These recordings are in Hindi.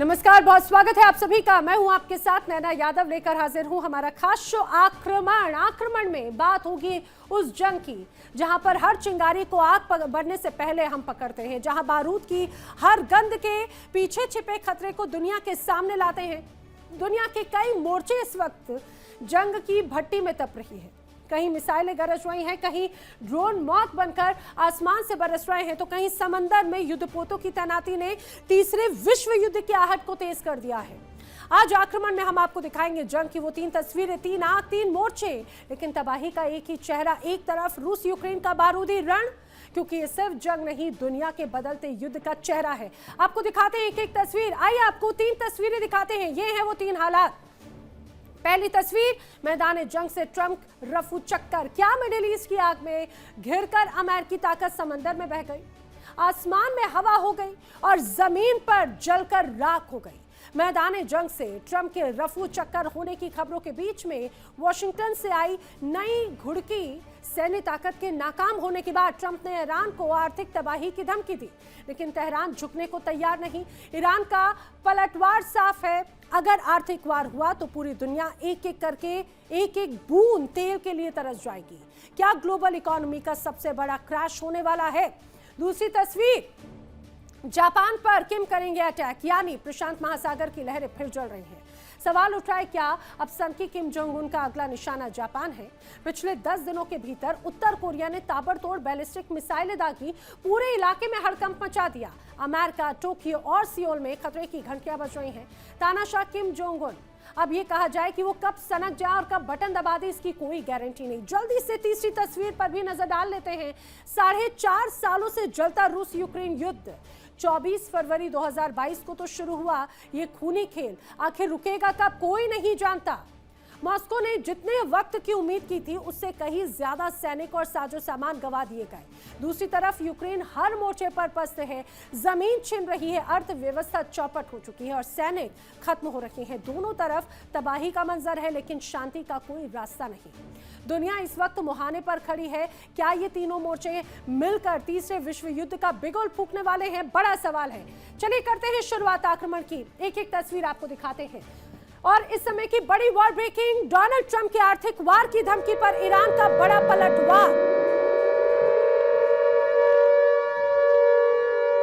नमस्कार, बहुत स्वागत है आप सभी का। मैं हूं आपके साथ नैना यादव, लेकर हाजिर हूं हमारा खास शो आक्रमण में बात होगी उस जंग की जहां पर हर चिंगारी को आग बढ़ने से पहले हम पकड़ते हैं, जहां बारूद की हर गंध के पीछे छिपे खतरे को दुनिया के सामने लाते हैं। दुनिया के कई मोर्चे इस वक्त जंग की भट्टी में तप रही है। कहीं मिसाइलें गरज रही हैं, कहीं ड्रोन मौत बनकर आसमान से बरस रहे हैं, तो कहीं समंदर में युद्धपोतों की तैनाती ने तीसरे विश्व युद्ध की आहट को तेज कर दिया है। आज आक्रमण में हम आपको दिखाएंगे जंग की वो 3 तस्वीरें, 3 आग, 3 मोर्चे, लेकिन तबाही का एक ही चेहरा। एक तरफ रूस यूक्रेन का बारूदी रण, क्योंकि ये सिर्फ जंग नहीं, दुनिया के बदलते युद्ध का चेहरा है। आपको दिखाते हैं एक तस्वीर। आइए आपको 3 तस्वीरें दिखाते हैं। ये है वो 3 हालात। पहली तस्वीर, मैदान जंग से ट्रंप रफू चक्कर। क्या मिडिल ईस्ट की आग में घिरकर अमेरिकी ताकत समंदर में बह गई, आसमान में हवा हो गई और जमीन पर जलकर राख हो गई। मैदान जंग से ट्रंप के रफू चक्कर होने की खबरों के बीच में वाशिंगटन से आई नई घुड़की सैन्य ताकत के नाकाम होने के बाद ट्रंप ने ईरान को आर्थिक तबाही की धमकी दी, लेकिन तेहरान झुकने को तैयार नहीं। ईरान का पलटवार साफ है। अगर आर्थिक वार हुआ तो पूरी दुनिया एक एक करके एक एक बूंद तेल के लिए तरस जाएगी। क्या ग्लोबल इकोनॉमी का सबसे बड़ा क्रैश होने वाला है? दूसरी तस्वीर, जापान पर किम करेंगे अटैक, यानी प्रशांत महासागर की लहरें फिर जल रही हैं। सवाल उठा है, क्या अब सनकी किम जोंग उन का अगला निशाना जापान है? पिछले 10 दिनों के भीतर उत्तर कोरिया ने ताबड़तोड़ बैलिस्टिक मिसाइलें दागी, पूरे इलाके में हड़कंप मचा दिया। अमेरिका, टोक्यो और सियोल में खतरे की घंटियां बज रही हैं। तानाशाह किम जोंग उन, अब ये कहा जाए कि वो कब सनक जाए और कब बटन दबा दे, इसकी कोई गारंटी नहीं। जल्दी से तीसरी तस्वीर पर भी नजर डाल लेते हैं। 4.5 सालों से जलता रूस यूक्रेन युद्ध 24 फरवरी 2022 को तो शुरू हुआ ये खूनी खेल। आखिर रुकेगा कब, कोई नहीं जानता। मॉस्को ने जितने वक्त की उम्मीद की थी उससे कहीं ज्यादा सैनिक और साजो सामान गंवा दिए गए। दूसरी तरफ यूक्रेन हर मोर्चे पर पस्त है, जमीन छिन रही है, अर्थव्यवस्था चौपट हो चुकी है और सैनिक खत्म हो रहे हैं। दोनों तरफ तबाही का मंजर है, लेकिन शांति का कोई रास्ता नहीं। दुनिया इस वक्त मुहाने पर खड़ी है। क्या ये तीनों मोर्चे मिलकर तीसरे विश्व युद्ध का बिगुल फूंकने वाले हैं? बड़ा सवाल है। चलिए करते हैं शुरुआत आक्रमण की। एक एक तस्वीर आपको दिखाते हैं। और इस समय की बड़ी वॉर ब्रेकिंग, डोनाल्ड ट्रंप की आर्थिक वार की धमकी पर ईरान का बड़ा पलटवार।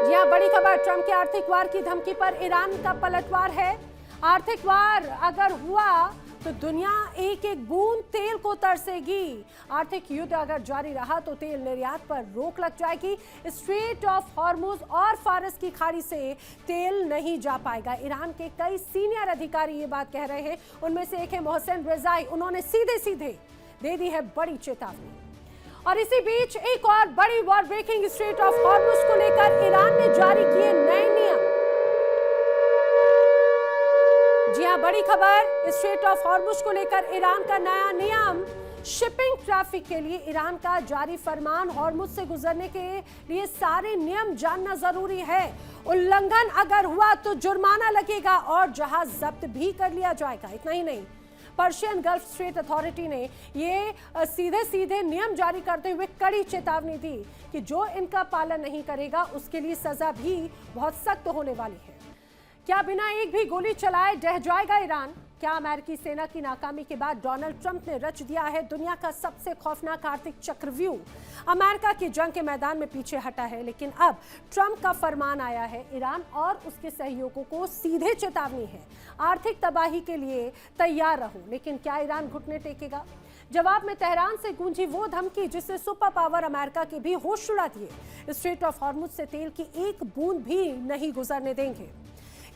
जी हां, बड़ी खबर, ट्रंप के आर्थिक वार की धमकी पर ईरान का पलटवार है। आर्थिक वार अगर हुआ तो दुनिया एक एक बूंद तेल को तरसेगी। आर्थिक युद्ध अगर जारी रहा तो तेल निर्यात पर रोक लग जाएगी। स्ट्रेट ऑफ हॉर्मुज और फारस की खाड़ी से तेल नहीं जा पाएगा। ईरान के कई सीनियर अधिकारी ये बात कह रहे हैं। उनमें से एक है मोहसिन रेजाई। उन्होंने सीधे सीधे दे दी है बड़ी चेतावनी। और इसी बीच एक और बड़ी war breaking, strait of Hormuz को लेकर ईरान ने जारी किए नए नियम। जी हां, बड़ी खबर, स्ट्रेट ऑफ हॉर्मुज को लेकर ईरान का नया नियम। शिपिंग ट्रैफिक के लिए ईरान का जारी फरमान, हॉर्मुज से गुजरने के लिए सारे नियम जानना जरूरी है। उल्लंघन अगर हुआ तो जुर्माना लगेगा और जहाज जब्त भी कर लिया जाएगा। इतना ही नहीं, पर्शियन गल्फ स्ट्रेट अथॉरिटी ने ये सीधे सीधे नियम जारी करते हुए कड़ी चेतावनी दी कि जो इनका पालन नहीं करेगा उसके लिए सजा भी बहुत सख्त होने वाली है। क्या बिना एक भी गोली चलाए ढह जाएगा ईरान? क्या अमेरिकी सेना की नाकामी के बाद डोनाल्ड ट्रंप ने रच दिया है दुनिया का सबसे खौफनाक आर्थिक चक्रव्यूह? अमेरिका की जंग के मैदान में पीछे हटा है, लेकिन अब ट्रंप का फरमान आया है। ईरान और उसके सहयोगियों को सीधे चेतावनी है, आर्थिक तबाही के लिए तैयार रहो। लेकिन क्या ईरान घुटने टेकेगा? जवाब में तेहरान से गूंजी वो धमकी जिससे सुपर पावर अमेरिका के भी होश उड़ा दिए। स्ट्रेट ऑफ हॉर्मुज से तेल की एक बूंद भी नहीं गुजरने देंगे।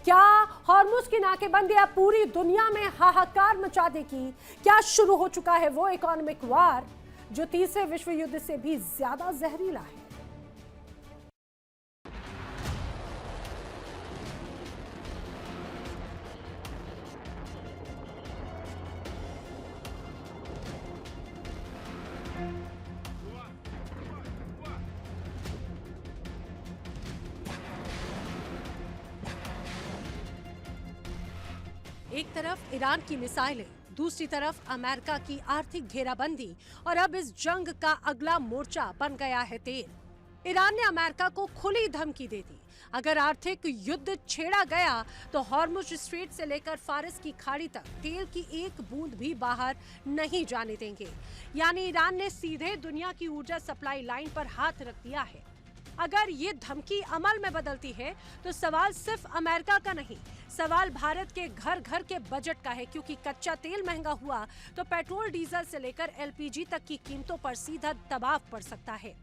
क्या हॉर्मुज की नाकेबंदी अब पूरी दुनिया में हाहाकार मचा देगी? क्या शुरू हो चुका है वो इकोनॉमिक वार जो तीसरे विश्व युद्ध से भी ज्यादा जहरीला है? एक तरफ ईरान की मिसाइलें, दूसरी तरफ अमेरिका की आर्थिक घेराबंदी और अब इस जंग का अगला मोर्चा बन गया है तेल। ईरान ने अमेरिका को खुली धमकी दे दी, अगर आर्थिक युद्ध छेड़ा गया तो हॉर्मुज स्ट्रेट से लेकर फारिस की खाड़ी तक तेल की एक बूंद भी बाहर नहीं जाने देंगे। यानी ईरान ने सीधे दुनिया की ऊर्जा सप्लाई लाइन पर हाथ रख दिया है। अगर ये धमकी अमल में बदलती है तो सवाल सिर्फ अमेरिका का नहीं, सवाल भारत के घर घर के बजट का है, क्योंकि कच्चा तेल महंगा हुआ तो पेट्रोल डीजल से लेकर एलपीजी तक की कीमतों पर सीधा दबाव पड़ सकता है।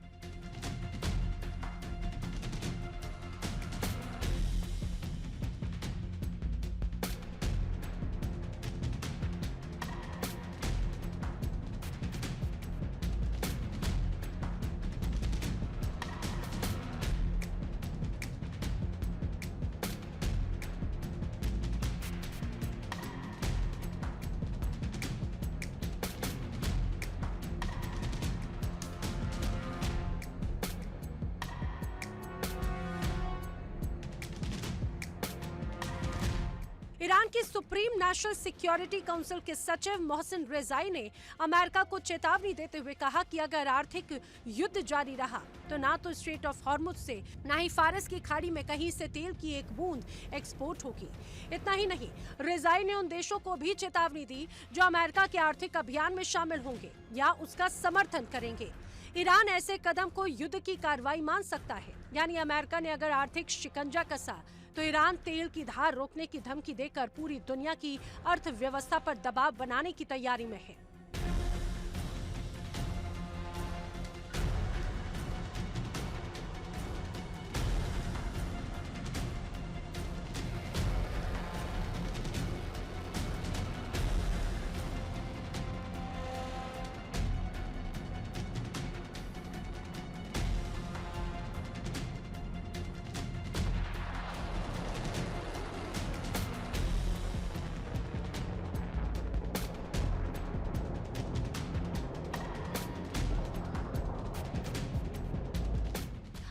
ईरान की सुप्रीम नेशनल सिक्योरिटी काउंसिल के सचिव मोहसिन रेजाई ने अमेरिका को चेतावनी देते हुए कहा कि अगर आर्थिक युद्ध जारी रहा तो ना तो स्ट्रेट ऑफ हॉर्मुज से ना ही फारिस की खाड़ी में कहीं से तेल की एक बूंद एक्सपोर्ट होगी। इतना ही नहीं, रेजाई ने उन देशों को भी चेतावनी दी जो अमेरिका के आर्थिक अभियान में शामिल होंगे या उसका समर्थन करेंगे। ईरान ऐसे कदम को युद्ध की कार्रवाई मान सकता है। यानी अमेरिका ने अगर आर्थिक शिकंजा कसा तो ईरान तेल की धार रोकने की धमकी देकर पूरी दुनिया की अर्थव्यवस्था पर दबाव बनाने की तैयारी में है।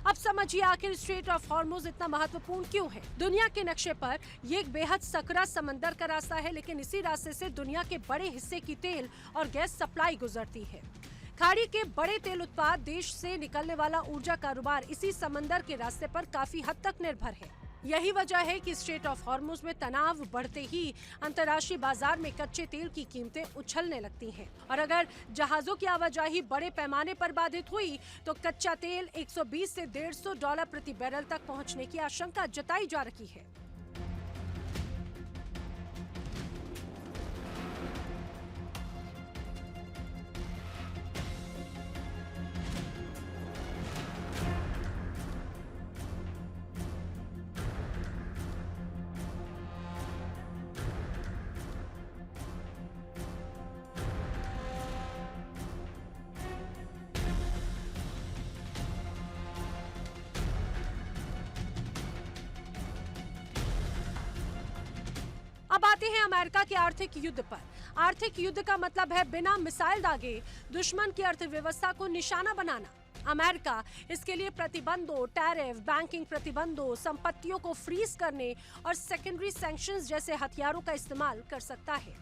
अब समझिए आखिर स्ट्रेट ऑफ हॉर्मुज इतना महत्वपूर्ण क्यों है। दुनिया के नक्शे पर ये एक बेहद सकरा समंदर का रास्ता है, लेकिन इसी रास्ते से दुनिया के बड़े हिस्से की तेल और गैस सप्लाई गुजरती है। खाड़ी के बड़े तेल उत्पाद देश से निकलने वाला ऊर्जा कारोबार इसी समंदर के रास्ते पर काफी हद तक निर्भर है। यही वजह है कि स्ट्रेट ऑफ हॉर्मुज में तनाव बढ़ते ही अंतर्राष्ट्रीय बाजार में कच्चे तेल की कीमतें उछलने लगती हैं। और अगर जहाजों की आवाजाही बड़े पैमाने पर बाधित हुई तो कच्चा तेल 120 से $150 प्रति बैरल तक पहुंचने की आशंका जताई जा रही है। अब आते हैं अमेरिका के आर्थिक युद्ध पर। आर्थिक युद्ध का मतलब है बिना मिसाइल दागे दुश्मन की अर्थव्यवस्था को निशाना बनाना। अमेरिका इसके लिए प्रतिबंधों, टैरिफ, बैंकिंग प्रतिबंधों, संपत्तियों को फ्रीज करने और सेकेंडरी सैंक्शंस जैसे हथियारों का इस्तेमाल कर सकता है।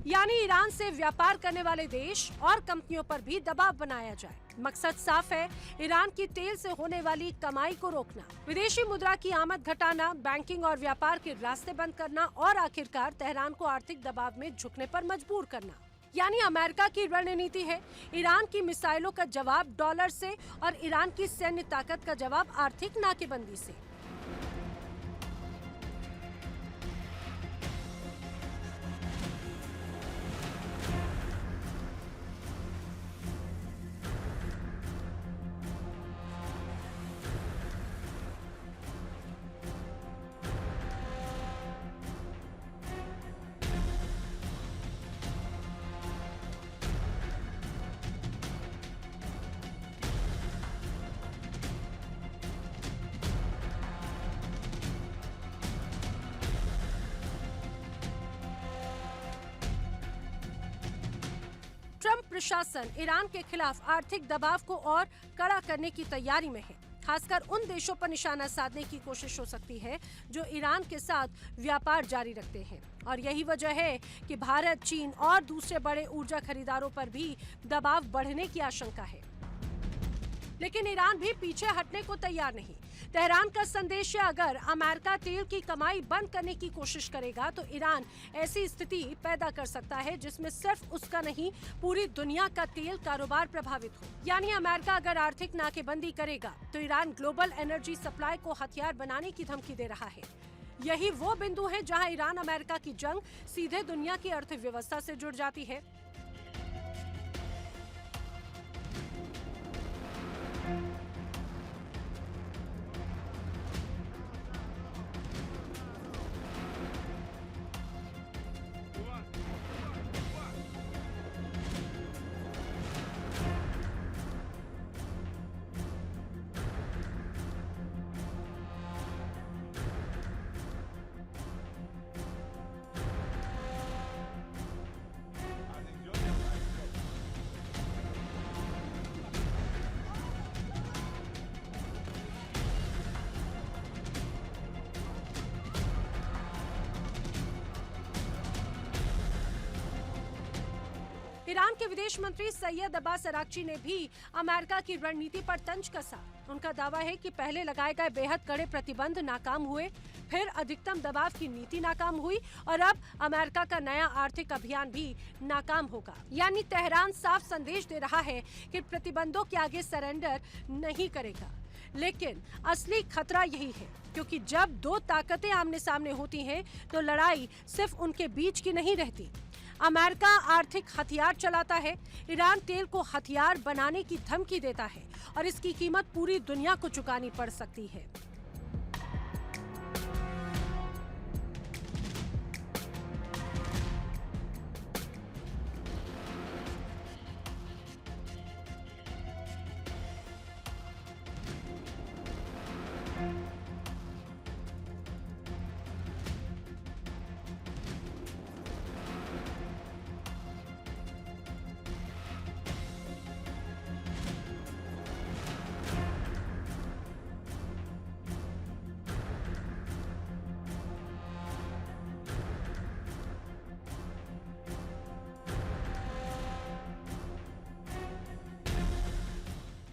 यानी ईरान से व्यापार करने वाले देश और कंपनियों पर भी दबाव बनाया जाए। मकसद साफ है, ईरान की तेल से होने वाली कमाई को रोकना, विदेशी मुद्रा की आमद घटाना, बैंकिंग और व्यापार के रास्ते बंद करना और आखिरकार तेहरान को आर्थिक दबाव में झुकने पर मजबूर करना। यानी अमेरिका की रणनीति है ईरान की मिसाइलों का जवाब डॉलर से और ईरान की सैन्य ताकत का जवाब आर्थिक नाकेबंदी से। प्रशासन ईरान के खिलाफ आर्थिक दबाव को और कड़ा करने की तैयारी में है। खासकर उन देशों पर निशाना साधने की कोशिश हो सकती है जो ईरान के साथ व्यापार जारी रखते हैं। और यही वजह है कि भारत, चीन और दूसरे बड़े ऊर्जा खरीदारों पर भी दबाव बढ़ने की आशंका है। लेकिन ईरान भी पीछे हटने को तैयार नहीं। तेहरान का संदेश है, अगर अमेरिका तेल की कमाई बंद करने की कोशिश करेगा तो ईरान ऐसी स्थिति पैदा कर सकता है जिसमें सिर्फ उसका नहीं, पूरी दुनिया का तेल कारोबार प्रभावित हो। यानी अमेरिका अगर आर्थिक नाकेबंदी करेगा तो ईरान ग्लोबल एनर्जी सप्लाई को हथियार बनाने की धमकी दे रहा है। यही वो बिंदु है जहां ईरान अमेरिका की जंग सीधे दुनिया की अर्थव्यवस्था से जुड़ जाती है। ईरान के विदेश मंत्री सैयद अब्बास अराक्ची ने भी अमेरिका की रणनीति पर तंज कसा। उनका दावा है कि पहले लगाए गए बेहद कड़े प्रतिबंध नाकाम हुए, फिर अधिकतम दबाव की नीति नाकाम हुई और अब अमेरिका का नया आर्थिक अभियान भी नाकाम होगा। यानी तेहरान साफ संदेश दे रहा है कि प्रतिबंधों के आगे सरेंडर नहीं करेगा। लेकिन असली खतरा यही है, क्योंकि जब दो ताकतें आमने सामने होती हैं तो लड़ाई सिर्फ उनके बीच की नहीं रहती। अमेरिका आर्थिक हथियार चलाता है, ईरान तेल को हथियार बनाने की धमकी देता है और इसकी कीमत पूरी दुनिया को चुकानी पड़ सकती है।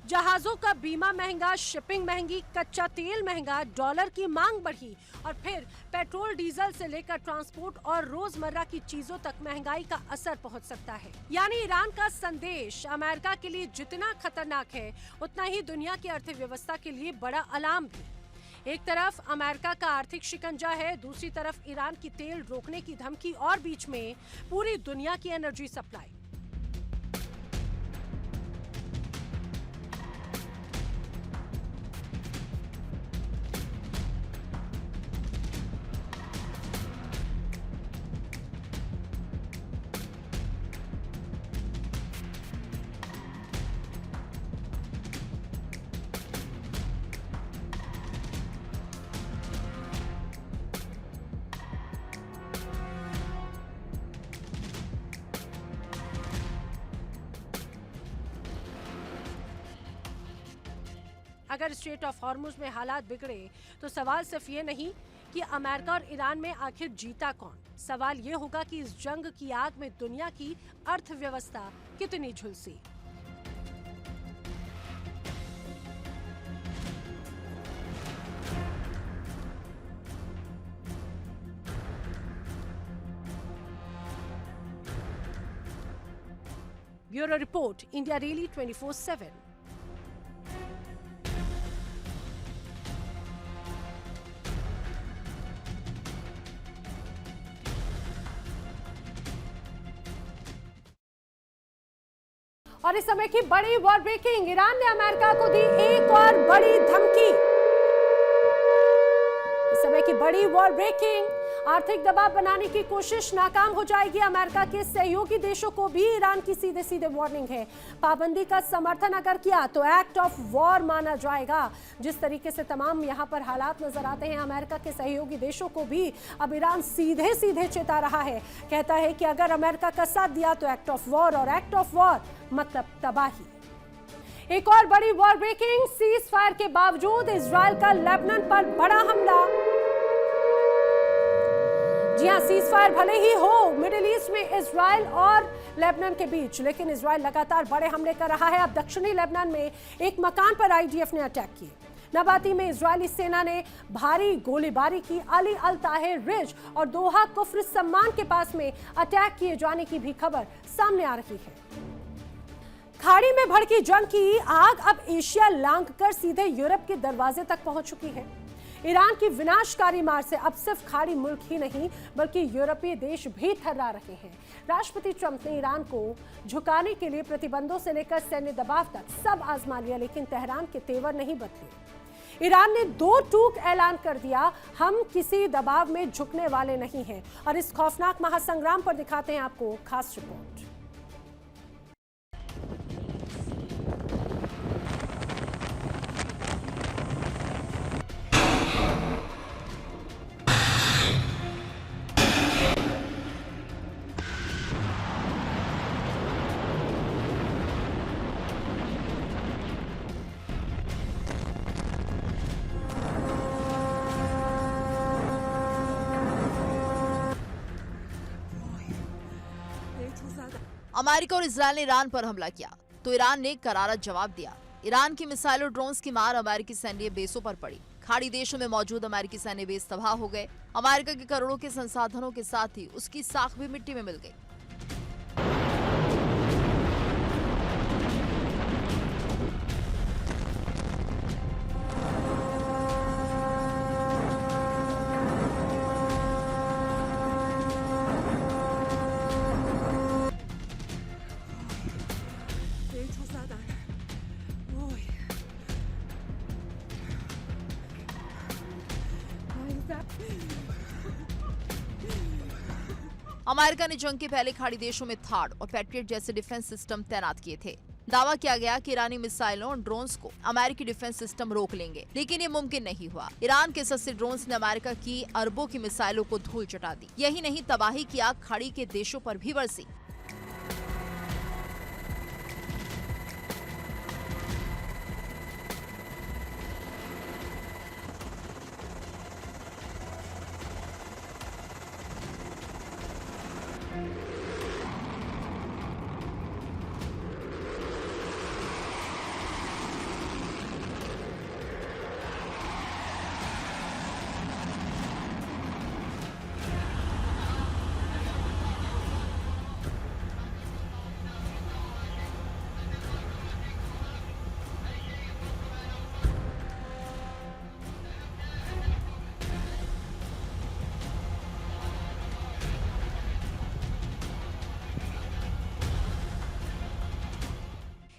जहाजों का बीमा महंगा, शिपिंग महंगी, कच्चा तेल महंगा, डॉलर की मांग बढ़ी और फिर पेट्रोल डीजल से लेकर ट्रांसपोर्ट और रोजमर्रा की चीजों तक महंगाई का असर पहुंच सकता है। यानी ईरान का संदेश अमेरिका के लिए जितना खतरनाक है, उतना ही दुनिया की अर्थव्यवस्था के लिए बड़ा अलार्म भी। एक तरफ अमेरिका का आर्थिक शिकंजा है, दूसरी तरफ ईरान की तेल रोकने की धमकी और बीच में पूरी दुनिया की एनर्जी सप्लाई। अगर स्ट्रेट ऑफ हॉर्मुज में हालात बिगड़े तो सवाल सिर्फ ये नहीं कि अमेरिका और ईरान में आखिर जीता कौन, सवाल ये होगा कि इस जंग की आग में दुनिया की अर्थव्यवस्था कितनी झुलसी। Bureau report, India daily 24/7। और इस समय की बड़ी वॉर ब्रेकिंग, ईरान ने अमेरिका को दी एक और बड़ी धमकी। इस समय की बड़ी वॉर ब्रेकिंग, आर्थिक दबाव बनाने की कोशिश नाकाम हो जाएगी। अमेरिका के सहयोगी देशों को भी ईरान की सीधे सीधे वार्निंग है। पाबंदी का समर्थन अगर किया तो एक्ट ऑफ वॉर माना जाएगा। जिस तरीके से तमाम यहां पर हालात नजर आते हैं, अमेरिका के सहयोगी देशों को भी अब ईरान सीधे सीधे चेता रहा है। कहता है कि अगर अमेरिका का साथ दिया तो एक्ट ऑफ वॉर, और एक्ट ऑफ वॉर मतलब तबाही। एक और बड़ी वॉर ब्रेकिंग, सीज फायर के बावजूद इजराइल का लेबनान पर बड़ा हमला। जी हां, सीज फायर भले ही हो मिडिल ईस्ट में इजराइल और लेबनान के बीच, लेकिन इजराइल लगातार बड़े हमले कर रहा है। अब दक्षिणी लेबनान में एक मकान पर आईडीएफ ने अटैक किए। नबाती में इजरायली सेना ने भारी गोलीबारी की। अली अल ताहिर रिज और दोहा कुफ्र सम्मान के पास में अटैक किए जाने की भी खबर सामने आ रही है। खाड़ी में भड़की जंग की आग अब एशिया लांघकर सीधे यूरोप के दरवाजे तक पहुंच चुकी है। ईरान की विनाशकारी मार से अब सिर्फ खाड़ी मुल्क ही नहीं बल्कि यूरोपीय देश भी थर्रा रहे हैं। राष्ट्रपति ट्रंप ने ईरान को झुकाने के लिए प्रतिबंधों से लेकर सैन्य दबाव तक सब आजमा लिया, लेकिन तेहरान के तेवर नहीं बदले। ईरान ने दो टूक ऐलान कर दिया, हम किसी दबाव में झुकने वाले नहीं हैं। और इस खौफनाक महासंग्राम पर दिखाते हैं आपको खास रिपोर्ट। अमेरिका और इजरायल ने ईरान पर हमला किया तो ईरान ने करारा जवाब दिया। ईरान की मिसाइल और ड्रोन्स की मार अमेरिकी सैन्य बेसों पर पड़ी। खाड़ी देशों में मौजूद अमेरिकी सैन्य बेस तबाह हो गए। अमेरिका के करोड़ों के संसाधनों के साथ ही उसकी साख भी मिट्टी में मिल गई। अमेरिका ने जंग के पहले खाड़ी देशों में थाड और पैट्रियट जैसे डिफेंस सिस्टम तैनात किए थे। दावा किया गया कि ईरानी मिसाइलों और ड्रोन्स को अमेरिकी डिफेंस सिस्टम रोक लेंगे, लेकिन ये मुमकिन नहीं हुआ। ईरान के सस्ते ड्रोन्स ने अमेरिका की अरबों की मिसाइलों को धूल चटा दी। यही नहीं, तबाही की आग खाड़ी के देशों पर भी बरसी।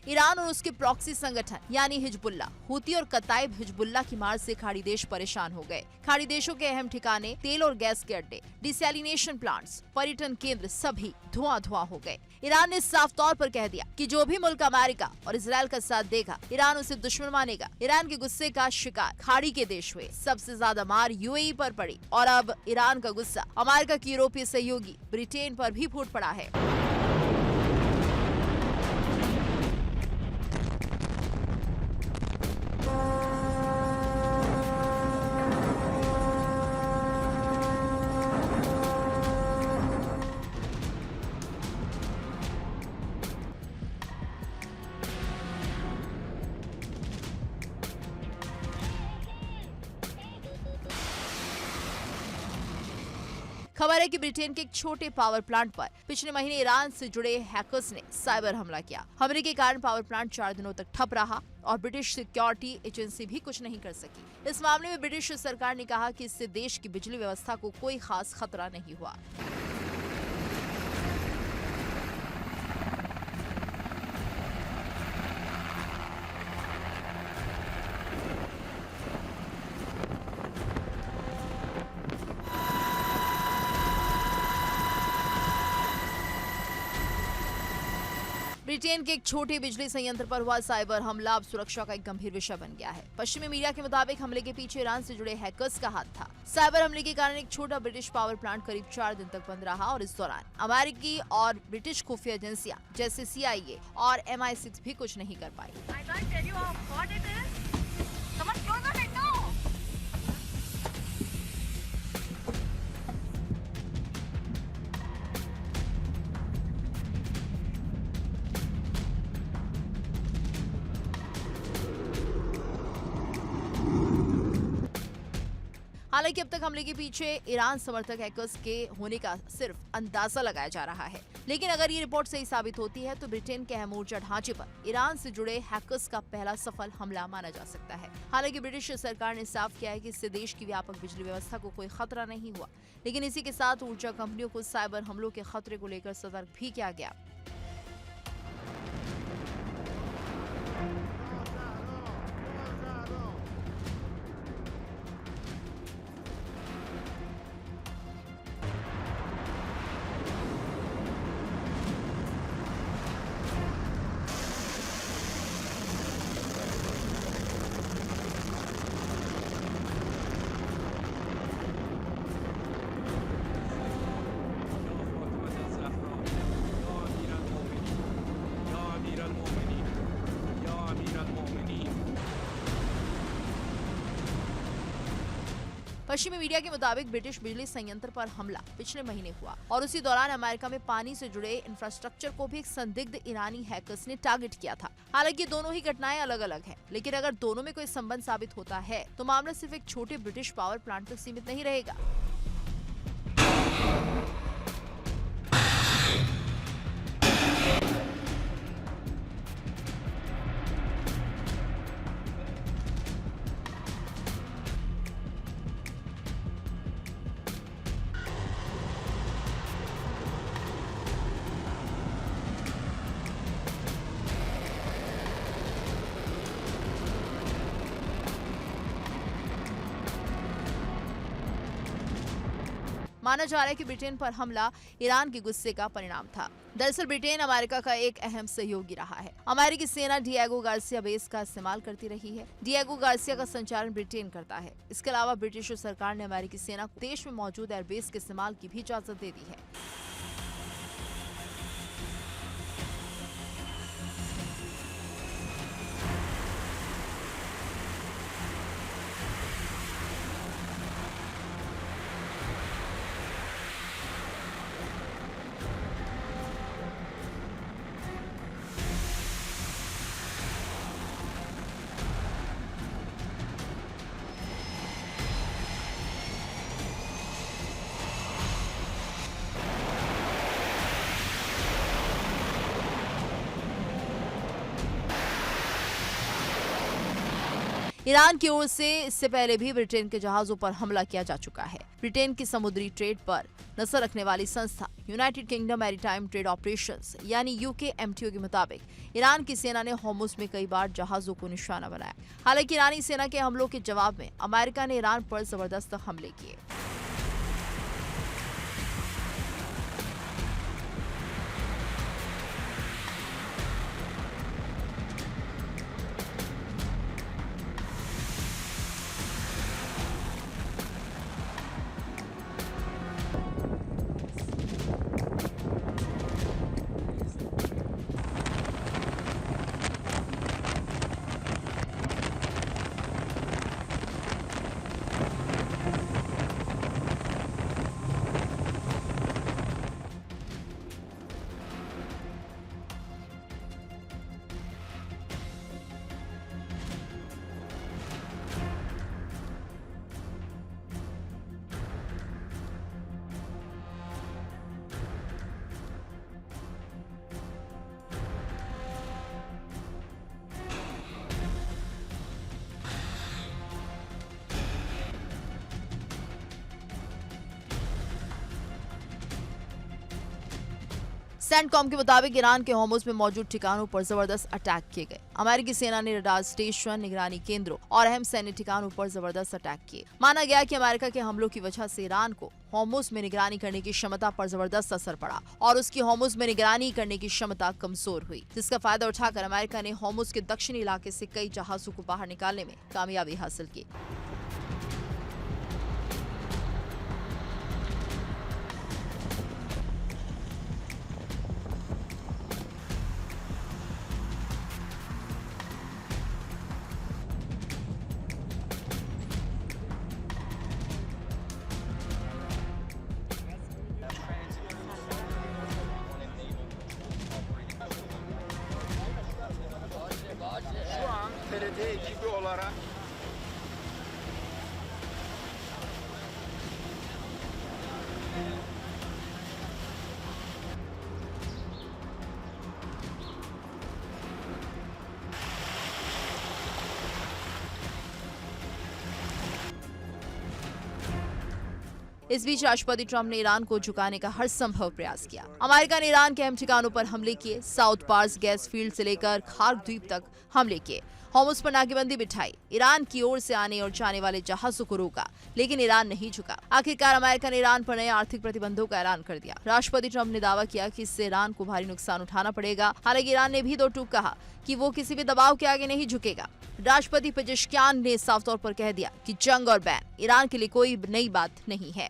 ईरान और उसके प्रॉक्सी संगठन यानी हिजबुल्लाह, हूती और कताइब हिजबुल्लाह की मार से खाड़ी देश परेशान हो गए। खाड़ी देशों के अहम ठिकाने, तेल और गैस के अड्डे, डिसैलिनेशन प्लांट्स, पर्यटन केंद्र सभी धुआं हो गए। ईरान ने साफ तौर पर कह दिया कि जो भी मुल्क अमेरिका और इजरायल का साथ देगा, ईरान उसे दुश्मन मानेगा। ईरान के गुस्से का शिकार खाड़ी के देश हुए। सबसे ज्यादा मार यूएई पर पड़ी और अब ईरान का गुस्सा अमेरिका की यूरोपीय सहयोगी ब्रिटेन पर भी फूट पड़ा है। खबर है कि ब्रिटेन के एक छोटे पावर प्लांट पर पिछले महीने ईरान से जुड़े हैकर्स ने साइबर हमला किया। हमले के कारण पावर प्लांट 4 दिनों तक ठप रहा और ब्रिटिश सिक्योरिटी एजेंसी भी कुछ नहीं कर सकी। इस मामले में ब्रिटिश सरकार ने कहा कि इससे देश की बिजली व्यवस्था को कोई खास खतरा नहीं हुआ। ब्रिटेन के एक छोटे बिजली संयंत्र पर हुआ साइबर हमला अब सुरक्षा का एक गंभीर विषय बन गया है। पश्चिमी मीडिया के मुताबिक हमले के पीछे ईरान से जुड़े हैकर्स का हाथ था। साइबर हमले के कारण एक छोटा ब्रिटिश पावर प्लांट करीब 4 दिन तक बंद रहा और इस दौरान अमेरिकी और ब्रिटिश खुफिया एजेंसियां जैसे CIA और MI6 भी कुछ नहीं कर पाई। हालांकि अब तक हमले के पीछे ईरान समर्थक हैकर्स के होने का सिर्फ अंदाजा लगाया जा रहा है, लेकिन अगर ये रिपोर्ट सही साबित होती है तो ब्रिटेन के अहम ऊर्जा ढांचे पर ईरान से जुड़े हैकर्स का पहला सफल हमला माना जा सकता है। हालांकि ब्रिटिश सरकार ने साफ किया है कि इससे देश की व्यापक बिजली व्यवस्था को कोई खतरा नहीं हुआ, लेकिन इसी के साथ ऊर्जा कंपनियों को साइबर हमलों के खतरे को लेकर सतर्क भी किया गया। पश्चिमी मीडिया के मुताबिक ब्रिटिश बिजली संयंत्र पर हमला पिछले महीने हुआ और उसी दौरान अमेरिका में पानी से जुड़े इंफ्रास्ट्रक्चर को भी एक संदिग्ध ईरानी हैकर्स ने टारगेट किया था। हालांकि दोनों ही घटनाएं अलग अलग हैं, लेकिन अगर दोनों में कोई संबंध साबित होता है तो मामला सिर्फ एक छोटे ब्रिटिश पावर प्लांट तक सीमित नहीं रहेगा। माना जा रहा है कि ब्रिटेन पर हमला ईरान के गुस्से का परिणाम था। दरअसल ब्रिटेन अमेरिका का एक अहम सहयोगी रहा है। अमेरिकी सेना डिएगो गार्सिया बेस का इस्तेमाल करती रही है। डिएगो गार्सिया का संचालन ब्रिटेन करता है। इसके अलावा ब्रिटिश सरकार ने अमेरिकी सेना को देश में मौजूद एयरबेस के इस्तेमाल की भी इजाजत दे दी है। ईरान की ओर से इससे पहले भी ब्रिटेन के जहाजों पर हमला किया जा चुका है। ब्रिटेन की समुद्री ट्रेड पर नजर रखने वाली संस्था United kingdom maritime trade operations यानी UKMTO के मुताबिक ईरान की सेना ने होर्मुज में कई बार जहाजों को निशाना बनाया। हालांकि ईरानी सेना के हमलों के जवाब में अमेरिका ने ईरान पर जबरदस्त हमले किए। सेंटकॉम के मुताबिक ईरान के होर्मुज में मौजूद ठिकानों पर जबरदस्त अटैक किए गए। अमेरिकी सेना ने रडार स्टेशन, निगरानी केंद्रों और अहम सैन्य ठिकानों पर जबरदस्त अटैक किए। माना गया कि अमेरिका के हमलों की वजह से ईरान को होर्मुज में निगरानी करने की क्षमता पर जबरदस्त असर पड़ा और उसकी होर्मुज में निगरानी करने की क्षमता कमजोर हुई, जिसका फायदा उठाकर अमेरिका ने होर्मुज के दक्षिणी इलाके से कई जहाजों को बाहर निकालने में कामयाबी हासिल की। Şu an TRT ekibi olarak इस बीच राष्ट्रपति ट्रंप ने ईरान को झुकाने का हर संभव प्रयास किया। अमेरिका ने ईरान के अहम ठिकानों पर हमले किए, साउथ पार्स गैस फील्ड से लेकर खार्क द्वीप तक हमले किए, होर्मुज पर नाकेबंदी बिठाई, ईरान की ओर से आने और जाने वाले जहाजों को रोका, लेकिन ईरान नहीं झुका। आखिरकार अमेरिका ने ईरान पर नए आर्थिक प्रतिबंधों का ऐलान कर दिया। राष्ट्रपति ट्रंप ने दावा किया कि इससे ईरान को भारी नुकसान उठाना पड़ेगा। हालांकि ईरान ने भी दो टूक कहा कि वो किसी भी दबाव के आगे नहीं झुकेगा। राष्ट्रपति पेजेश्कियान ने साफ तौर पर कह दिया कि जंग और बैन ईरान के लिए कोई नई बात नहीं है।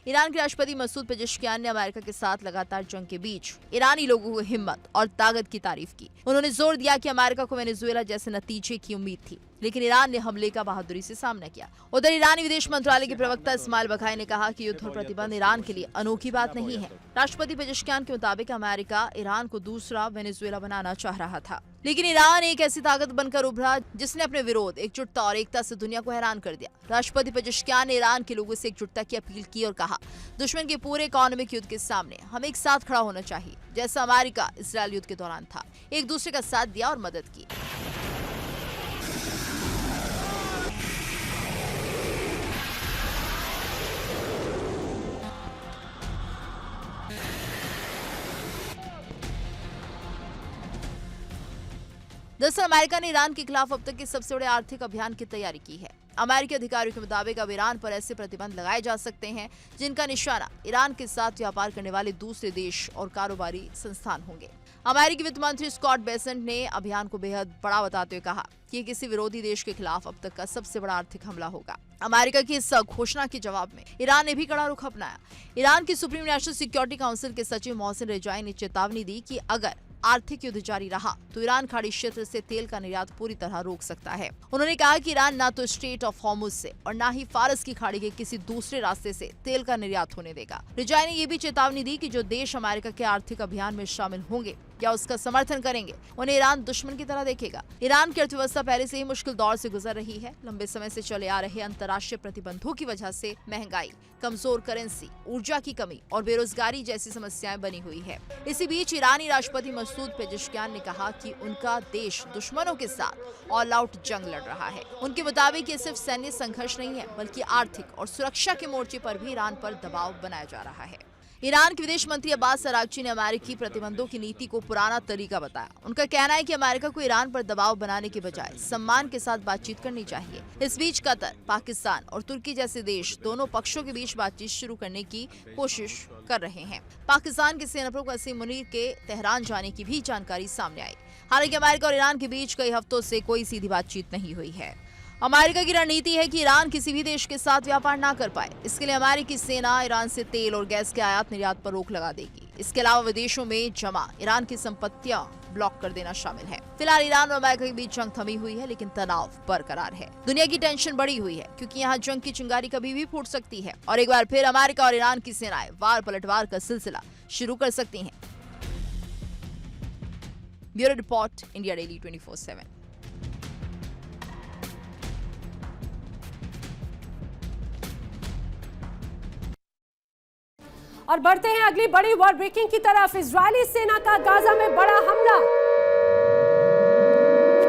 ईरान के राष्ट्रपति मसूद पेजेश्कियान ने अमेरिका के साथ लगातार जंग के बीच ईरानी लोगों की हिम्मत और ताकत की तारीफ की। उन्होंने जोर दिया कि अमेरिका को वेनेजुएला जैसे नतीजे की उम्मीद थी, लेकिन ईरान ने हमले का बहादुरी से सामना किया। उधर ईरानी विदेश मंत्रालय के प्रवक्ता इस्माइल बघाई ने कहा कि युद्ध और प्रतिबंध ईरान के लिए अनोखी बात नहीं है। राष्ट्रपति पेजेश्कियान के मुताबिक अमेरिका ईरान को दूसरा वेनेजुएला बनाना चाह रहा था, लेकिन ईरान एक ऐसी ताकत बनकर उभरा जिसने अपने विरोध, एकजुटता और एकता से दुनिया को हैरान कर दिया। राष्ट्रपति पेजेश्कियान ने ईरान के लोगों से एकजुटता की अपील की और कहा, दुश्मन के पूरे इकोनॉमिक युद्ध के सामने हमें एक साथ खड़ा होना चाहिए, जैसा अमेरिका इसराइल युद्ध के दौरान था। एक दूसरे का साथ दिया और मदद की। दरअसल अमेरिका ने ईरान के खिलाफ अब तक के सबसे बड़े आर्थिक अभियान की तैयारी की है। अमेरिकी अधिकारियों के मुताबिक अब ईरान पर ऐसे प्रतिबंध लगाए जा सकते हैं जिनका निशाना ईरान के साथ व्यापार करने वाले दूसरे देश और कारोबारी संस्थान होंगे। अमेरिकी वित्त मंत्री स्कॉट बेसेंट ने अभियान को बेहद बड़ा बताते हुए कहा कि ये किसी विरोधी देश के खिलाफ अब तक का सबसे बड़ा आर्थिक हमला होगा। अमेरिका की इस घोषणा के जवाब में ईरान ने भी कड़ा रुख अपनाया। ईरान की सुप्रीम नेशनल सिक्योरिटी काउंसिल के सचिव मोहसिन रेजाई ने चेतावनी दी कि अगर आर्थिक युद्ध जारी रहा तो ईरान खाड़ी क्षेत्र से तेल का निर्यात पूरी तरह रोक सकता है। उन्होंने कहा कि ईरान ना तो स्ट्रेट ऑफ हॉर्मुज से और ना ही फारस की खाड़ी के किसी दूसरे रास्ते से तेल का निर्यात होने देगा। रिजाई ने यह भी चेतावनी दी कि जो देश अमेरिका के आर्थिक अभियान में शामिल होंगे या उसका समर्थन करेंगे, उन्हें ईरान दुश्मन की तरह देखेगा। ईरान की अर्थव्यवस्था पहले से ही मुश्किल दौर से गुजर रही है। लंबे समय से चले आ रहे अंतर्राष्ट्रीय प्रतिबंधों की वजह से महंगाई, कमजोर करेंसी, ऊर्जा की कमी और बेरोजगारी जैसी समस्याएं बनी हुई है। इसी बीच ईरानी राष्ट्रपति मसूद पेजेश्कियान ने कहा कि उनका देश दुश्मनों के साथ ऑल आउट जंग लड़ रहा है। उनके मुताबिक ये सिर्फ सैन्य संघर्ष नहीं है, बल्कि आर्थिक और सुरक्षा के मोर्चे पर भी ईरान पर दबाव बनाया जा रहा है। ईरान के विदेश मंत्री अब्बास अरागची ने अमेरिकी प्रतिबंधों की नीति को पुराना तरीका बताया। उनका कहना है कि अमेरिका को ईरान पर दबाव बनाने के बजाय सम्मान के साथ बातचीत करनी चाहिए। इस बीच कतर, पाकिस्तान और तुर्की जैसे देश दोनों पक्षों के बीच बातचीत शुरू करने की कोशिश कर रहे हैं। पाकिस्तान के सेना प्रमुख असीम मुनीर के तेहरान जाने की भी जानकारी सामने आई। हालांकि अमेरिका और ईरान के बीच कई हफ्तों से कोई सीधी बातचीत नहीं हुई है। अमेरिका की रणनीति है कि ईरान किसी भी देश के साथ व्यापार ना कर पाए। इसके लिए अमेरिकी सेना ईरान से तेल और गैस के आयात निर्यात पर रोक लगा देगी। इसके अलावा विदेशों में जमा ईरान की संपत्तियां ब्लॉक कर देना शामिल है। फिलहाल ईरान और अमेरिका के बीच जंग थमी हुई है, लेकिन तनाव बरकरार है। दुनिया की टेंशन बढ़ी हुई है क्योंकि यहाँ जंग की चिंगारी कभी भी फूट सकती है और एक बार फिर अमेरिका और ईरान की सेनाएं वार पलटवार का सिलसिला शुरू कर सकती हैं। Bureau report, India daily 24/7। और बढ़ते हैं अगली बड़ी वर्ल्ड ब्रेकिंग की तरफ। इजरायली सेना का गाजा में बड़ा हमला।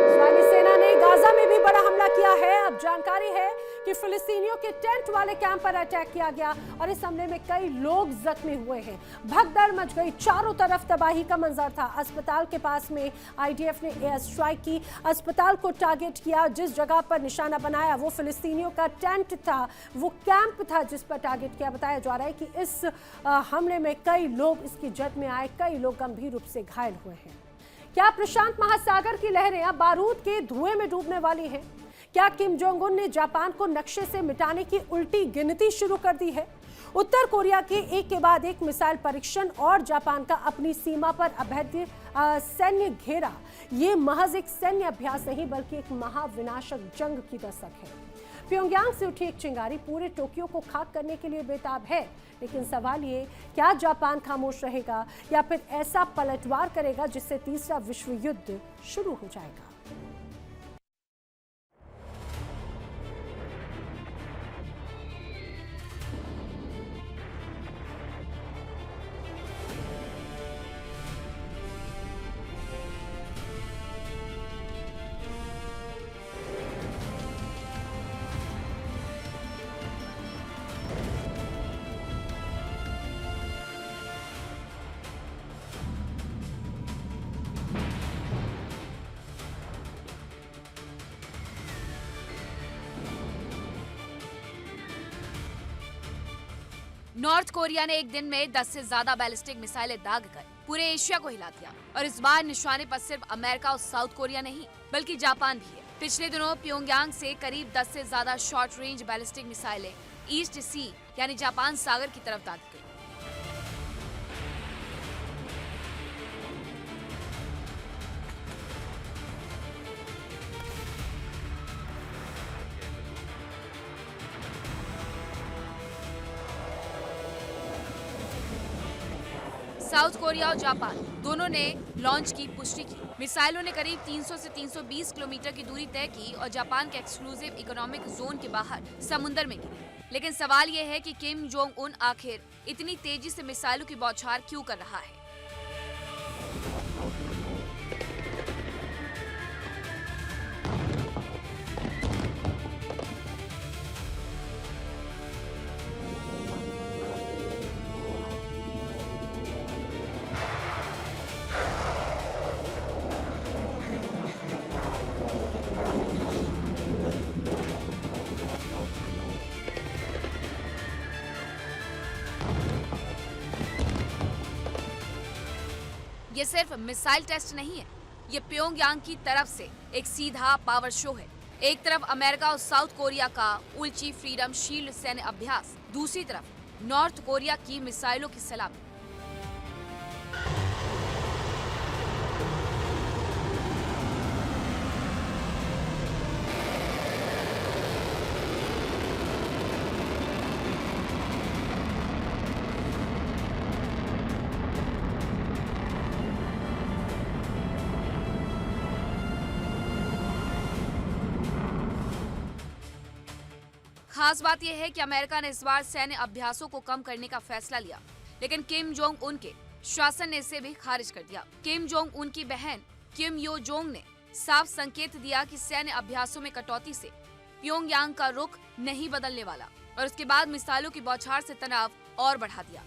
इजरायली सेना ने गाजा में भी बड़ा हमला किया है। अब जानकारी है कि फिलिस्तीनियों के टेंट वाले कैंप पर अटैक किया गया और इस हमले में कई लोग जख्मी हुए हैं। भगदड़ मच गई, चारों तरफ तबाही का मंजर था। अस्पताल के पास में आईडीएफ ने एयर स्ट्राइक की, अस्पताल को टारगेट किया। जिस जगह पर निशाना बनाया वो फिलिस्तीनियों का टेंट था, वो कैंप था जिस पर टारगेट किया। बताया जा रहा है कि इस हमले में कई लोग इसकी जद में आए, कई लोग गंभीर रूप से घायल हुए हैं। क्या प्रशांत महासागर की लहरें अब बारूद के धुएं में डूबने वाली हैं? क्या किम जोंग उन ने जापान को नक्शे से मिटाने की उल्टी गिनती शुरू कर दी है? उत्तर कोरिया के एक के बाद एक मिसाइल परीक्षण और जापान का अपनी सीमा पर अभेद्य सैन्य घेरा, ये महज एक सैन्य अभ्यास नहीं बल्कि एक महाविनाशक जंग की दस्तक है। प्योंगयांग से उठी एक चिंगारी पूरे टोक्यो को खाक करने के लिए बेताब है, लेकिन सवाल ये, क्या जापान खामोश रहेगा या फिर ऐसा पलटवार करेगा जिससे तीसरा विश्व युद्ध शुरू हो जाएगा? नॉर्थ कोरिया ने एक दिन में 10 से ज्यादा बैलिस्टिक मिसाइलें दागकर पूरे एशिया को हिला दिया और इस बार निशाने पर सिर्फ अमेरिका और साउथ कोरिया नहीं बल्कि जापान भी है। पिछले दिनों प्योंगयांग से करीब 10 से ज्यादा शॉर्ट रेंज बैलिस्टिक मिसाइलें ईस्ट सी यानी जापान सागर की तरफ दागी गई। साउथ कोरिया और जापान दोनों ने लॉन्च की पुष्टि की। मिसाइलों ने करीब 300 से 320 किलोमीटर की दूरी तय की और जापान के एक्सक्लूसिव इकोनॉमिक जोन के बाहर समुद्र में गिरी। लेकिन सवाल यह है कि किम जोंग उन आखिर इतनी तेजी से मिसाइलों की बौछार क्यों कर रहा है? ये सिर्फ मिसाइल टेस्ट नहीं है, ये प्योंगयांग की तरफ से एक सीधा पावर शो है। एक तरफ अमेरिका और साउथ कोरिया का उल्ची फ्रीडम शील्ड सैन्य अभ्यास, दूसरी तरफ नॉर्थ कोरिया की मिसाइलों की सलामी। खास बात यह है कि अमेरिका ने इस बार सैन्य अभ्यासों को कम करने का फैसला लिया, लेकिन किम जोंग उन के शासन ने इसे भी खारिज कर दिया। किम जोंग उन की बहन किम यो जोंग ने साफ संकेत दिया कि सैन्य अभ्यासों में कटौती से प्योंगयांग का रुख नहीं बदलने वाला और उसके बाद मिसाइलों की बौछार से तनाव और बढ़ा दिया।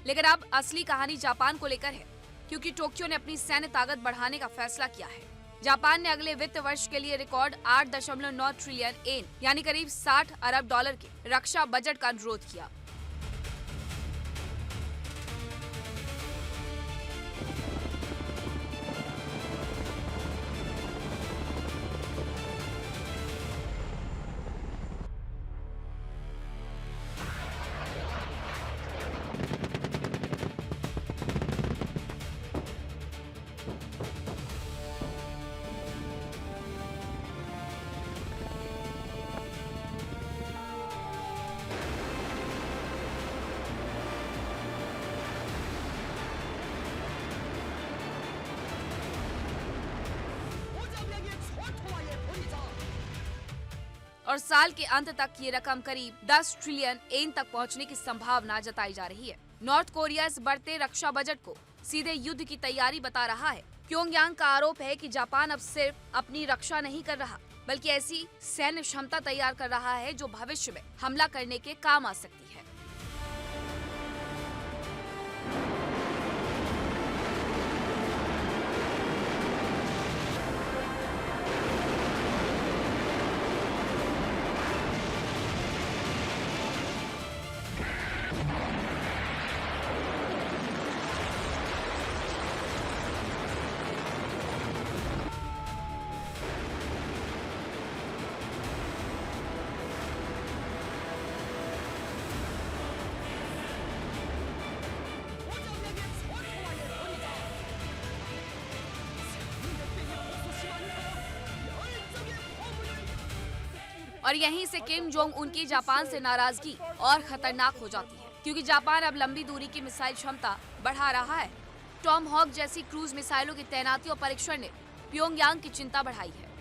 लेकिन अब असली कहानी जापान को लेकर है, क्योंकि टोक्यो ने अपनी सैन्य ताकत बढ़ाने का फैसला किया है। जापान ने अगले वित्त वर्ष के लिए रिकॉर्ड 8.9 ट्रिलियन येन यानी करीब 60 अरब डॉलर के रक्षा बजट का अनुरोध किया। और साल के अंत तक ये रकम करीब 10 ट्रिलियन येन तक पहुंचने की संभावना जताई जा रही है। नॉर्थ कोरिया इस बढ़ते रक्षा बजट को सीधे युद्ध की तैयारी बता रहा है। प्योंगयांग का आरोप है कि जापान अब सिर्फ अपनी रक्षा नहीं कर रहा, बल्कि ऐसी सैन्य क्षमता तैयार कर रहा है जो भविष्य में हमला करने के काम आ सकती है। और यहीं से किम जोंग उन की जापान से नाराजगी और खतरनाक हो जाती है, क्योंकि जापान अब लंबी दूरी की मिसाइल क्षमता बढ़ा रहा है। टॉम हॉक जैसी क्रूज मिसाइलों की तैनाती और परीक्षण ने प्योंगयांग की चिंता बढ़ाई है।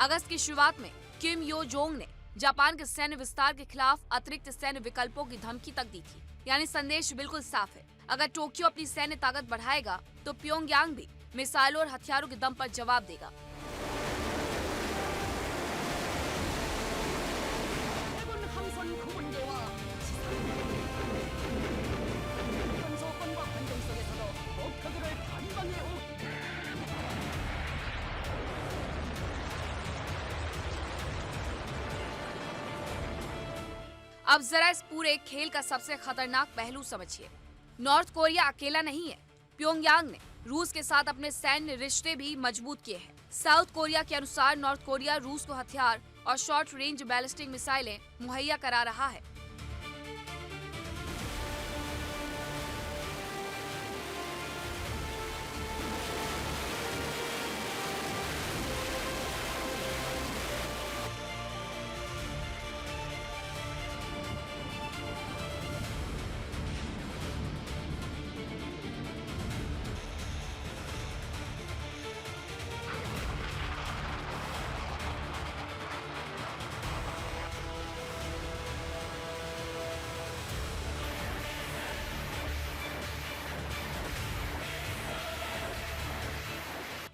अगस्त की शुरुआत में किम यो जोंग ने जापान के सैन्य विस्तार के खिलाफ अतिरिक्त सैन्य विकल्पों की धमकी तक दी थी। यानी संदेश बिल्कुल साफ है, अगर टोक्यो अपनी सैन्य ताकत बढ़ाएगा तो प्योंगयांग भी मिसाइलों और हथियारों के दम पर जवाब देगा। अब जरा इस पूरे खेल का सबसे खतरनाक पहलू समझिए। नॉर्थ कोरिया अकेला नहीं है। प्योंगयांग ने रूस के साथ अपने सैन्य रिश्ते भी मजबूत किए हैं। साउथ कोरिया के अनुसार नॉर्थ कोरिया रूस को हथियार और शॉर्ट रेंज बैलिस्टिक मिसाइलें मुहैया करा रहा है।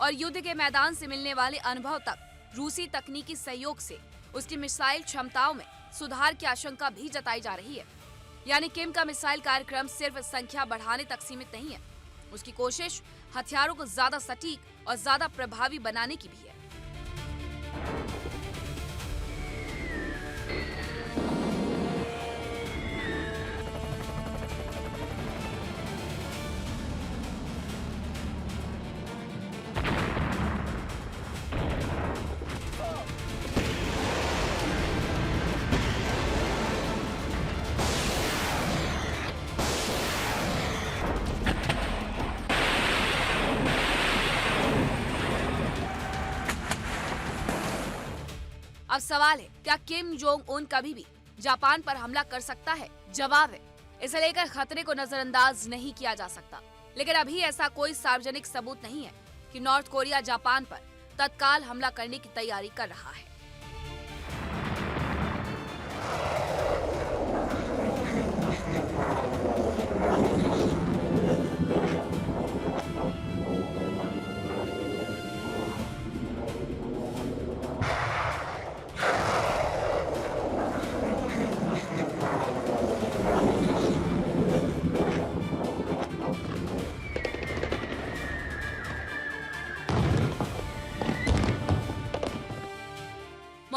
और युद्ध के मैदान से मिलने वाले अनुभव तक रूसी तकनीकी सहयोग से उसकी मिसाइल क्षमताओं में सुधार की आशंका भी जताई जा रही है। यानी किम का मिसाइल कार्यक्रम सिर्फ संख्या बढ़ाने तक सीमित नहीं है, उसकी कोशिश हथियारों को ज्यादा सटीक और ज्यादा प्रभावी बनाने की भी है। अब सवाल है, क्या किम जोंग उन कभी भी जापान पर हमला कर सकता है? जवाब है, इसे लेकर खतरे को नजरअंदाज नहीं किया जा सकता। लेकिन अभी ऐसा कोई सार्वजनिक सबूत नहीं है कि नॉर्थ कोरिया जापान पर तत्काल हमला करने की तैयारी कर रहा है।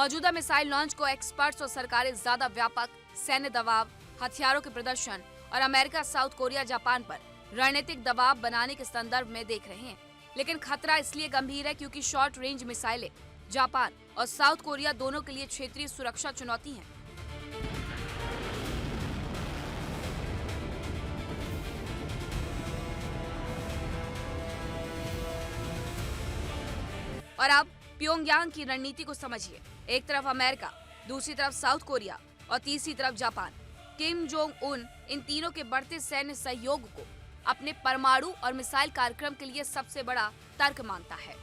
मौजूदा मिसाइल लॉन्च को एक्सपर्ट्स और सरकारें ज्यादा व्यापक सैन्य दबाव, हथियारों के प्रदर्शन और अमेरिका, साउथ कोरिया, जापान पर रणनीतिक दबाव बनाने के संदर्भ में देख रहे हैं। लेकिन खतरा इसलिए गंभीर है क्योंकि शॉर्ट रेंज मिसाइलें जापान और साउथ कोरिया दोनों के लिए क्षेत्रीय सुरक्षा चुनौती है। और अब प्योंगयांग की रणनीति को समझिए। एक तरफ अमेरिका, दूसरी तरफ साउथ कोरिया और तीसरी तरफ जापान। किम जोंग उन इन तीनों के बढ़ते सैन्य सहयोग को अपने परमाणु और मिसाइल कार्यक्रम के लिए सबसे बड़ा तर्क मानता है।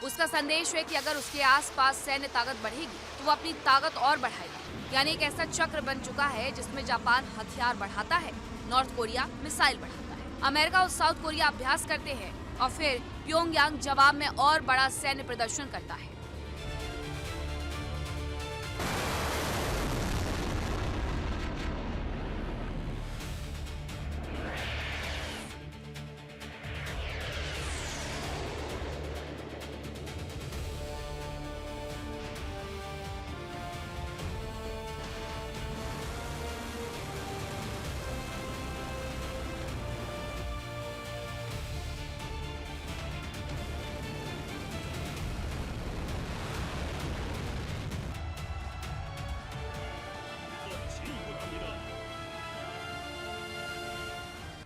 उसका संदेश है कि अगर उसके आसपास सैन्य ताकत बढ़ेगी तो वो अपनी ताकत और बढ़ाएगा। यानी एक ऐसा चक्र बन चुका है जिसमें जापान हथियार बढ़ाता है, नॉर्थ कोरिया मिसाइल बढ़ाता है, अमेरिका और साउथ कोरिया अभ्यास करते हैं और फिर प्योंगयांग जवाब में और बड़ा सैन्य प्रदर्शन करता है।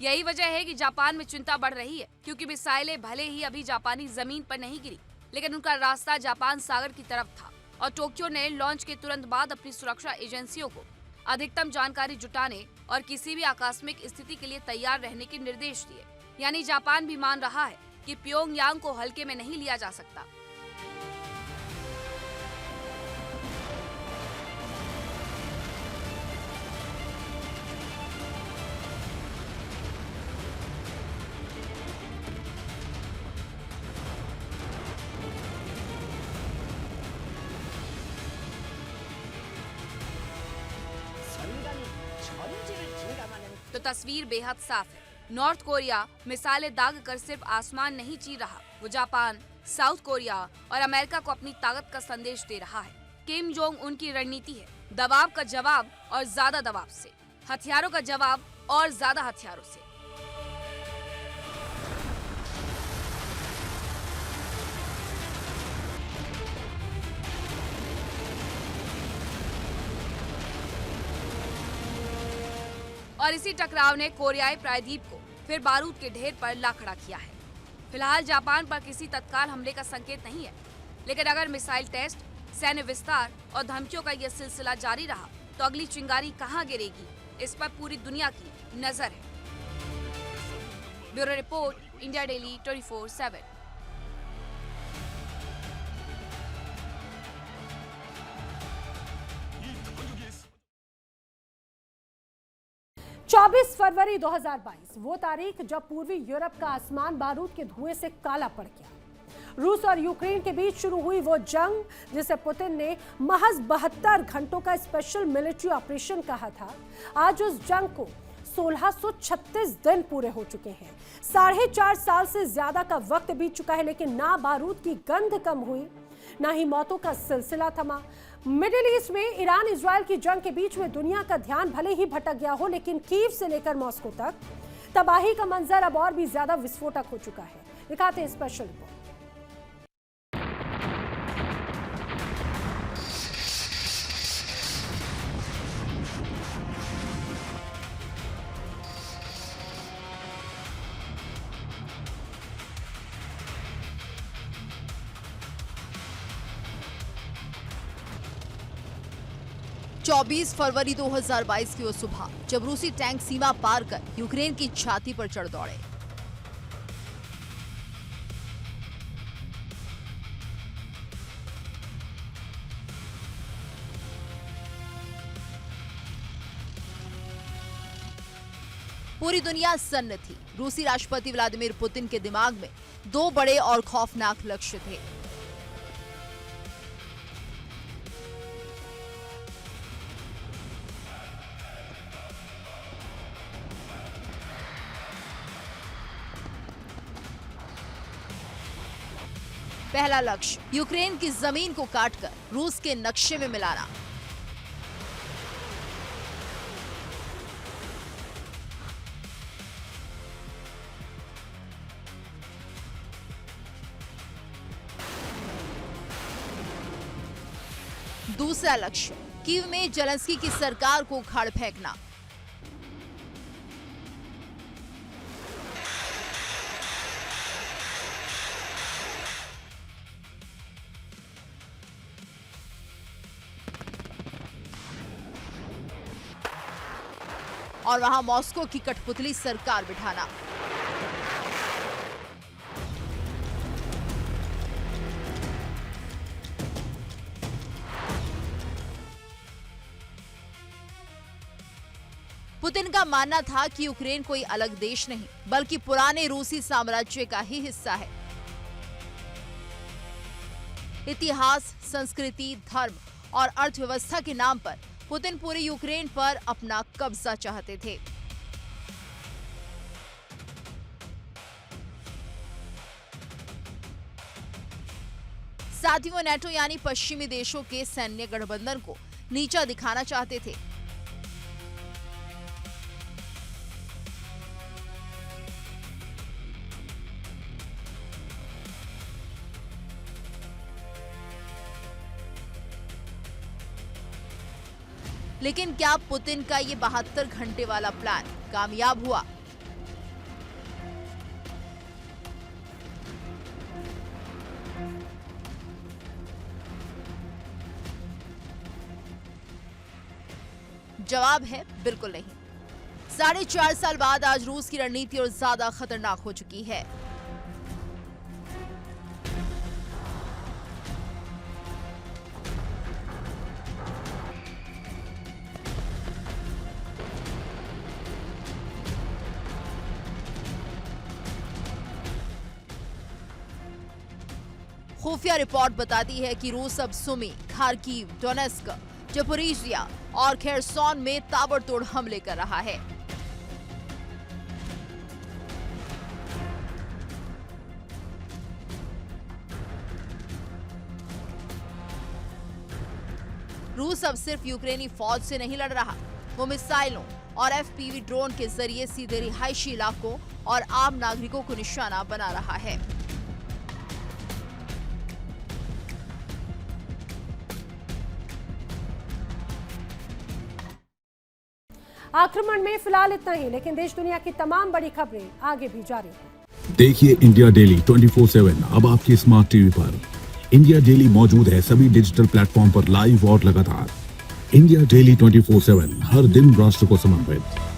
यही वजह है कि जापान में चिंता बढ़ रही है, क्योंकि मिसाइलें भले ही अभी जापानी जमीन पर नहीं गिरी, लेकिन उनका रास्ता जापान सागर की तरफ था और टोक्यो ने लॉन्च के तुरंत बाद अपनी सुरक्षा एजेंसियों को अधिकतम जानकारी जुटाने और किसी भी आकस्मिक स्थिति के लिए तैयार रहने के निर्देश दिए। यानी जापान भी मान रहा है कि प्योंगयांग को हल्के में नहीं लिया जा सकता। तो तस्वीर बेहद साफ है। नॉर्थ कोरिया मिसाइलें दाग कर सिर्फ आसमान नहीं चीर रहा, वो जापान, साउथ कोरिया और अमेरिका को अपनी ताकत का संदेश दे रहा है। किम जोंग उनकी रणनीति है दबाव का जवाब और ज्यादा दबाव से, हथियारों का जवाब और ज्यादा हथियारों से। और इसी टकराव ने कोरियाई प्रायद्वीप को फिर बारूद के ढेर पर ला खड़ा किया है। फिलहाल जापान पर किसी तत्काल हमले का संकेत नहीं है, लेकिन अगर मिसाइल टेस्ट, सैन्य विस्तार और धमकियों का यह सिलसिला जारी रहा तो अगली चिंगारी कहां गिरेगी, इस पर पूरी दुनिया की नजर है। Bureau report, India daily 24/7। 24 फरवरी 2022 वो तारीख जब पूर्वी यूरोप का आसमान बारूद के धुएं से काला पड़ गया। रूस और यूक्रेन के बीच शुरू हुई वो जंग जिसे पुतिन ने महज 72 घंटों का स्पेशल मिलिट्री ऑपरेशन कहा था, आज उस जंग को 1636 दिन पूरे हो चुके हैं। 4.5 साल से ज्यादा का वक्त बीत चुका है, लेकिन ना बारूद की गंध कम हुई, ना ही मौतों का सिलसिला थमा। मिडिल ईस्ट में ईरान इजराइल की जंग के बीच में दुनिया का ध्यान भले ही भटक गया हो, लेकिन कीव से लेकर मॉस्को तक तबाही का मंजर अब और भी ज्यादा विस्फोटक हो चुका है। दिखाते हैं स्पेशल रिपोर्ट। चौबीस फरवरी 2022 की वो सुबह जब रूसी टैंक सीमा पार कर यूक्रेन की छाती पर चढ़ दौड़े। पूरी दुनिया सन्न थी। रूसी राष्ट्रपति व्लादिमीर पुतिन के दिमाग में 2 बड़े और खौफनाक लक्ष्य थे। पहला लक्ष्य यूक्रेन की जमीन को काटकर रूस के नक्शे में मिलाना। दूसरा लक्ष्य कीव में जेलेंस्की की सरकार को उखाड़ फेंकना। और वहां मॉस्को की कठपुतली सरकार बिठाना। पुतिन का मानना था कि यूक्रेन कोई अलग देश नहीं बल्कि पुराने रूसी साम्राज्य का ही हिस्सा है। इतिहास, संस्कृति, धर्म और अर्थव्यवस्था के नाम पर पुतिन पूरे यूक्रेन पर अपना कब्जा चाहते थे। साथ ही वो नेटो यानी पश्चिमी देशों के सैन्य गठबंधन को नीचा दिखाना चाहते थे। लेकिन क्या पुतिन का ये 72 घंटे वाला प्लान कामयाब हुआ? जवाब है बिल्कुल नहीं। 4.5 साल बाद आज रूस की रणनीति और ज्यादा खतरनाक हो चुकी है। खुफिया रिपोर्ट बताती है कि रूस अब सुमी, खार्किव, डोनेस्क, ज़पोरिज़िया और खेरसोन में ताबड़तोड़ हमले कर रहा है। रूस अब सिर्फ यूक्रेनी फौज से नहीं लड़ रहा, वो मिसाइलों और FPV ड्रोन के जरिए सीधे रिहायशी इलाकों और आम नागरिकों को निशाना बना रहा है। आक्रमण में फिलहाल इतना ही, लेकिन देश दुनिया की तमाम बड़ी खबरें आगे भी जारी हैं। देखिए इंडिया डेली 24/7 अब आपकी स्मार्ट टीवी पर। इंडिया डेली मौजूद है सभी डिजिटल प्लेटफॉर्म पर लाइव और लगातार। इंडिया डेली 24/7 हर दिन राष्ट्र को समर्पित।